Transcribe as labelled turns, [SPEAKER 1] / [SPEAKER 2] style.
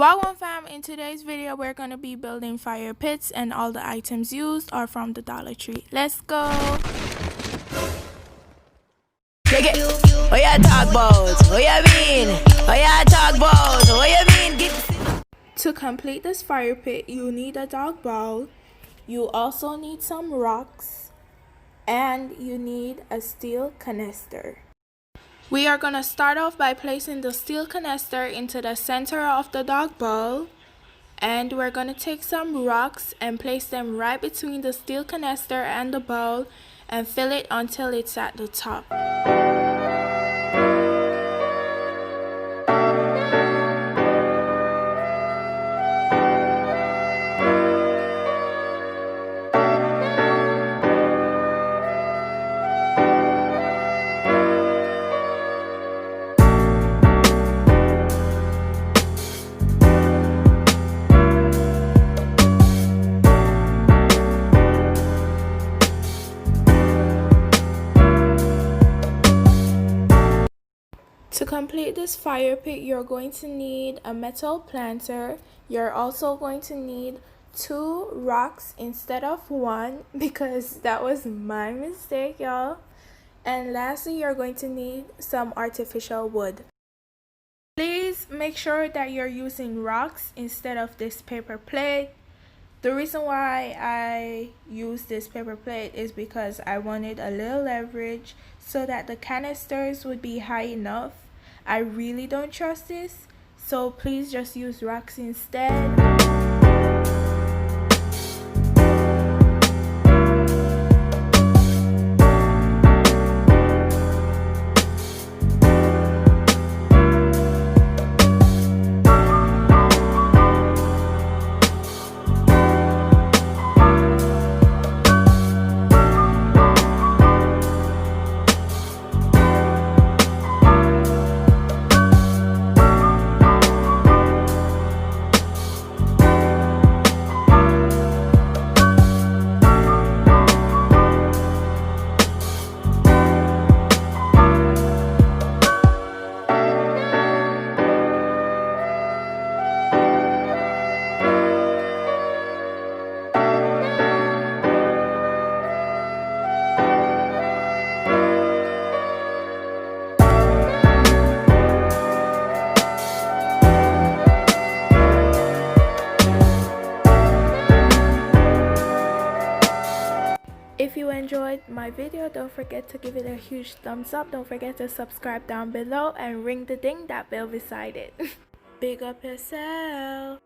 [SPEAKER 1] Welcome fam, in today's video we're going to be building fire pits and all the items used are from the Dollar Tree. Let's go!
[SPEAKER 2] Oh yeah, talk about. Oh yeah, mean. Oh yeah, talk about. Oh yeah, mean.
[SPEAKER 1] To complete this fire pit, you need a dog bowl. You also need some rocks. And you need a steel canister. We are going to start off by placing the steel canister into the center of the dog bowl. And we're going to take some rocks and place them right between the steel canister and the bowl and fill it until it's at the top. To complete this fire pit, you're going to need a metal planter. You're also going to need 2 rocks instead of 1 because that was my mistake, y'all. And lastly, you're going to need some artificial wood. Please make sure that you're using rocks instead of this paper plate. The reason why I used this paper plate is because I wanted a little leverage so that the canisters would be high enough. I really don't trust this, so please just use rocks instead. If you enjoyed my video, don't forget to give it a huge thumbs up. Don't forget to subscribe down below and ring the ding that bell beside it. Big up yourself.